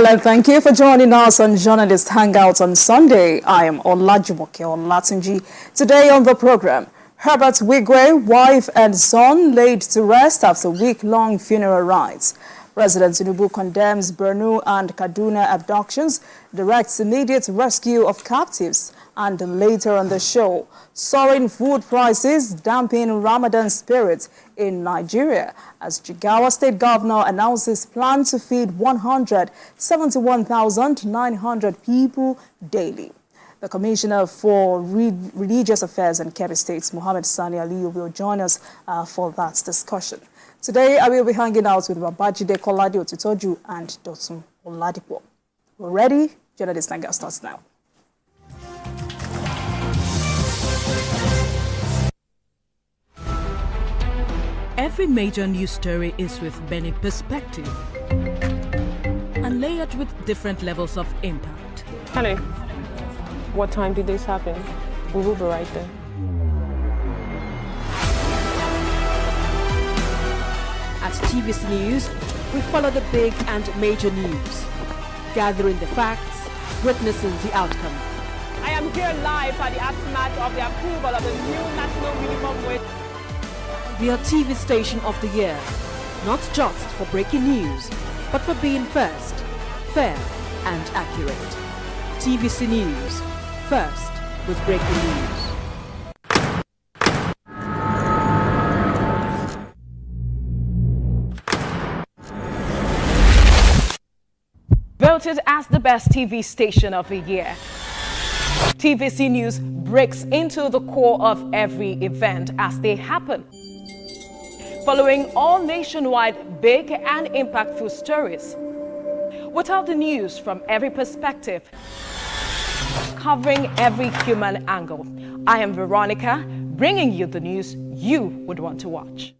Hello, thank you for joining us on Journalist Hangout on Sunday. I am Olajumoke Olatunji. Today on the program, Herbert Wigwe, wife and son laid to rest after week-long funeral rites. President Tinubu condemns Borno and Kaduna abductions, directs immediate rescue of captives, and later on the show, soaring food prices dampen Ramadan spirit in Nigeria as Jigawa State Governor announces plan to feed 171,900 people daily. The Commissioner for Religious Affairs and Kebbi State, Mohammed Sani Aliyu, will join us for that discussion. Today, I will be hanging out with Babajide Kolade Otitoju and Dotun Oladipo. We're ready? Journalist Hangout starts now. Every major news story is with many perspectives and layered with different levels of impact. Hello. What time did this happen? We will be right there. At TVC News, we follow the big and major news, gathering the facts, witnessing the outcome. I am here live at the aftermath of the approval of the new national minimum wage. We are TV Station of the Year, not just for breaking news, but for being first, fair and accurate. TVC News, first with breaking news. Voted as the best TV station of the year. TVC News breaks into the core of every event as they happen. Following all nationwide big and impactful stories. Without the news from every perspective. Covering every human angle. I am Veronica, bringing you the news you would want to watch.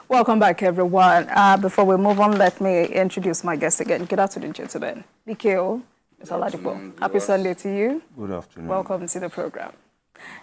Welcome back, everyone. Before we move on, let me introduce my guest again. Good afternoon, gentlemen. BKO, Mr. Oladipo. Happy Sunday to you. Good afternoon. Welcome to the program.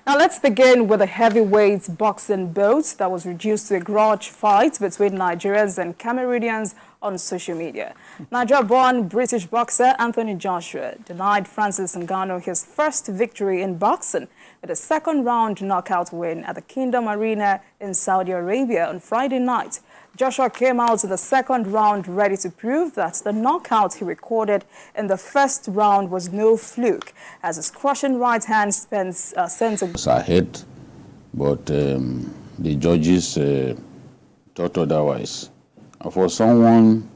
Now, let's begin with a heavyweight boxing bout that was reduced to a grudge fight between Nigerians and Cameroonians on social media. Nigeria-born British boxer Anthony Joshua denied Francis Ngannou his first victory in boxing with a second-round knockout win at the Kingdom Arena in Saudi Arabia on Friday night. Joshua came out in the second round ready to prove that the knockout he recorded in the first round was no fluke, as his crushing right hand sent a... Ahead, but the judges thought otherwise. For someone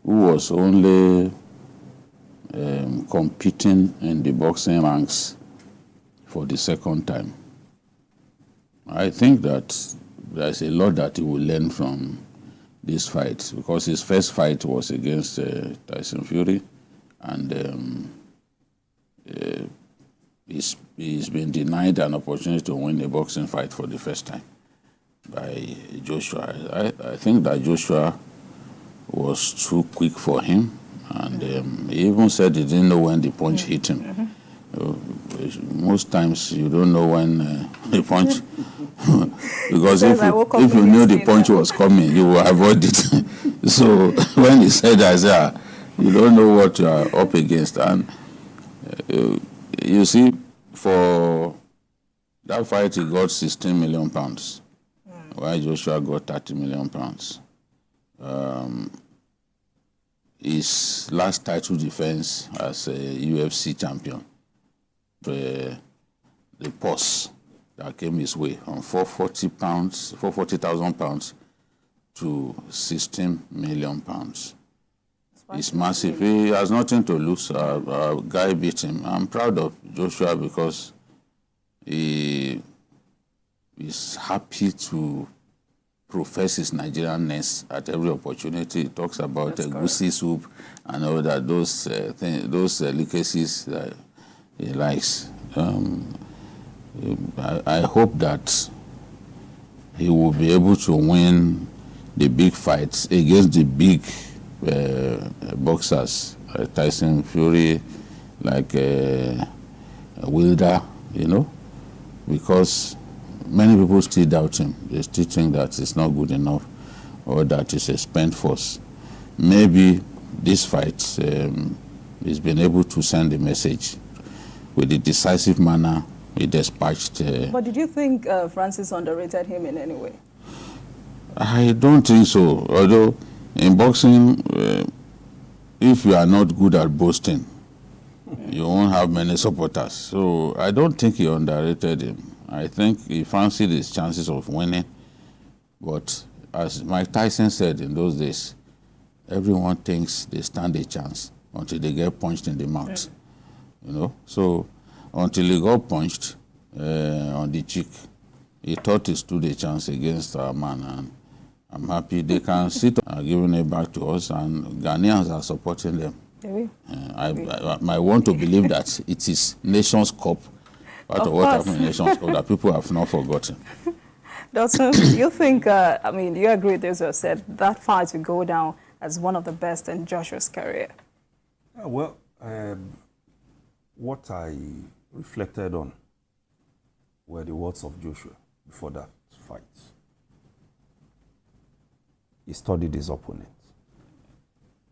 who was only competing in the boxing ranks for the second time, I think that there's a lot that he will learn from this fight, because his first fight was against Tyson Fury, and he's been denied an opportunity to win a boxing fight for the first time by Joshua. I think that Joshua was too quick for him, and he even said he didn't know when the punch hit him. Most times you don't know when the punch, because if you knew the punch was coming, you will avoid it. So when he said that, I said, you don't know what you are up against. And you see, for that fight, he got 16 million pounds, while Joshua got 30 million pounds. His last title defense as a UFC champion, the purse that came his way from 440,000 pounds to 16 million pounds. It's massive. He has nothing to lose. A guy beat him. I'm proud of Joshua because he is happy to profess his Nigerianness at every opportunity. He talks about goosey soup and all that, those delicacies that he likes. I hope that he will be able to win the big fights against the big boxers, Tyson Fury, like Wilder, you know. because many people still doubt him. They still think that it's not good enough or that it's a spent force. Maybe this fight, he's been able to send a message with the decisive manner he dispatched. But did you think Francis underrated him in any way? I don't think so. Although in boxing, if you are not good at boasting, you won't have many supporters. So I don't think he underrated him. I think he fancied his chances of winning. But as Mike Tyson said in those days, everyone thinks they stand a chance until they get punched in the mouth. You know, so until he got punched on the cheek, he thought he stood a chance against our man, and I'm happy they can sit giving it back to us, and Ghanaians are supporting them. I might want to believe that it is Nations Cup, part of what happened in Nations Cup, that people have not forgotten. Dawson, do you think, I mean, do you agree with those who have said that fight will go down as one of the best in Joshua's career? Well, what I reflected on were the words of Joshua before that fight. He studied his opponent.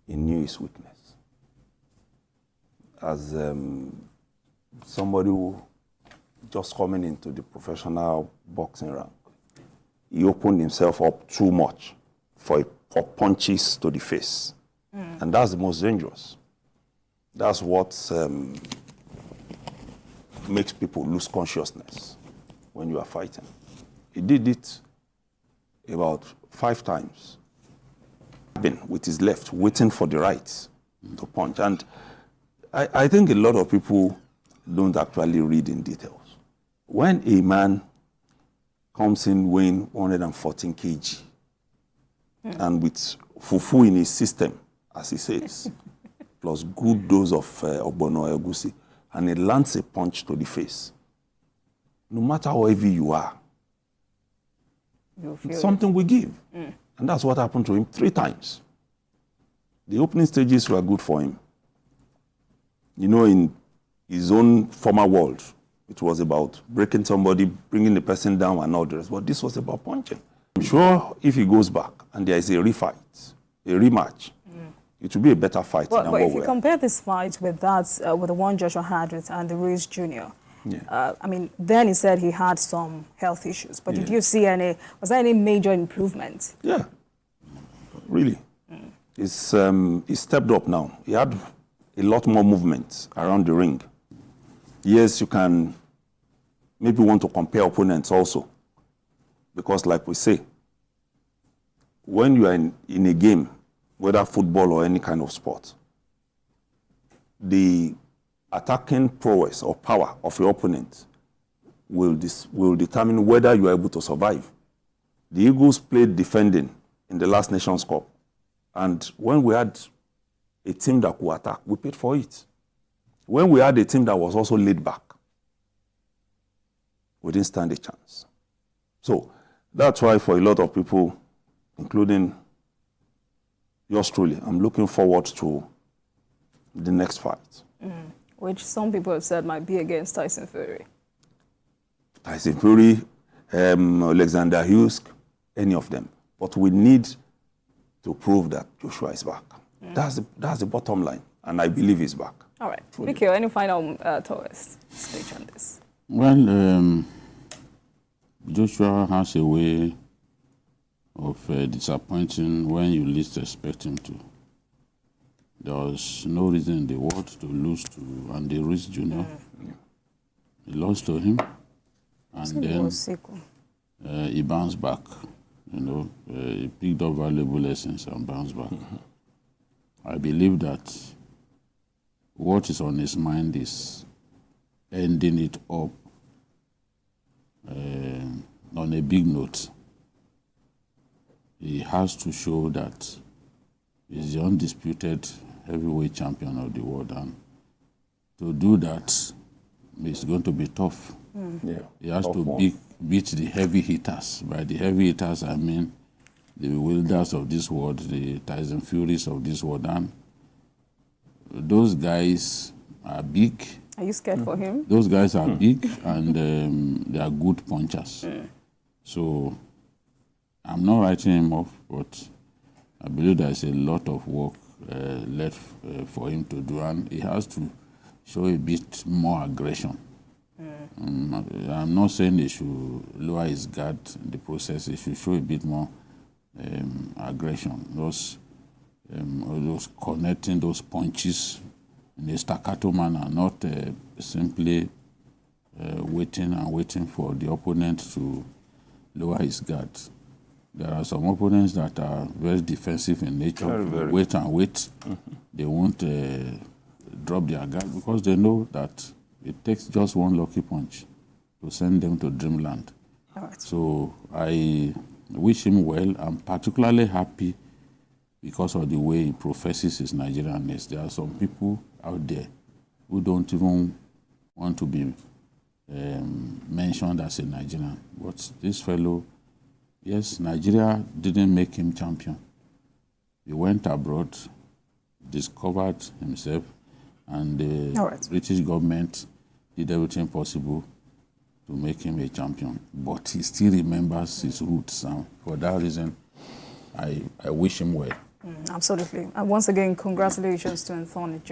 He knew his weakness. As somebody who just coming into the professional boxing rank, he opened himself up too much for punches to the face. And that's the most dangerous. That's what makes people lose consciousness when you are fighting. He did it about 5 times with his left, waiting for the right to punch. And I think a lot of people don't actually read in details. When a man comes in weighing 114 kg and with fufu in his system, as he says, plus good dose of ogbono egusi, and he lands a punch to the face, no matter how heavy you are, something will give. And that's what happened to him 3 times. The opening stages were good for him. You know, in his own former world, it was about breaking somebody, bringing the person down and all the rest. But this was about punching. I'm sure if he goes back and there is a refight, a rematch, it will be a better fight than but what if you compare this fight with that, with the one Joshua had with Andy Ruiz Jr., I mean, then he said he had some health issues. But did you see was there any major improvement? Yeah, really. He stepped up now. He had a lot more movement around the ring. Yes, you can maybe want to compare opponents also. Because like we say, when you are in a game, whether football or any kind of sport, the attacking prowess or power of your opponent will determine whether you are able to survive. The Eagles played defending in the last Nations Cup. And when we had a team that could attack, we paid for it. When we had a team that was also laid back, we didn't stand a chance. So that's why for a lot of people, including yours truly, I'm looking forward to the next fight. Which some people have said might be against Tyson Fury. Tyson Fury, Alexander Hughes, any of them. But we need to prove that Joshua is back. That's the bottom line, and I believe he's back. All right. Vicky, any final thoughts on this? Well, Joshua has a way of disappointing when you least expect him to. There was no reason in the world to lose to Andy Ruiz Jr. He lost to him, and then he bounced back. You know, he picked up valuable lessons and bounced back. I believe that what is on his mind is ending it up on a big note. He has to show that he's the undisputed heavyweight champion of the world, and to do that, it's going to be tough. He has to beat the heavy hitters. By the heavy hitters, I mean the Wilders of this world, the Tyson Furies of this world. And those guys are big, Are you scared for him? Those guys are big and they are good punchers. So I'm not writing him off, but I believe there's a lot of work left for him to do, and he has to show a bit more aggression. I'm not saying he should lower his guard in the process. He should show a bit more aggression. Those connecting those punches in a staccato manner, not simply waiting for the opponent to lower his guard. There are some opponents that are very defensive in nature. Very. Wait and wait. They won't drop their guard because they know that it takes just one lucky punch to send them to dreamland. All right. So I wish him well. I'm particularly happy because of the way he professes his Nigerianness. There are some people out there who don't even want to be mentioned as a Nigerian. But this fellow, yes, Nigeria didn't make him champion. He went abroad, discovered himself, and the British government did everything possible to make him a champion. But he still remembers his roots, and for that reason, I wish him well. Absolutely. And once again, congratulations to Anthony.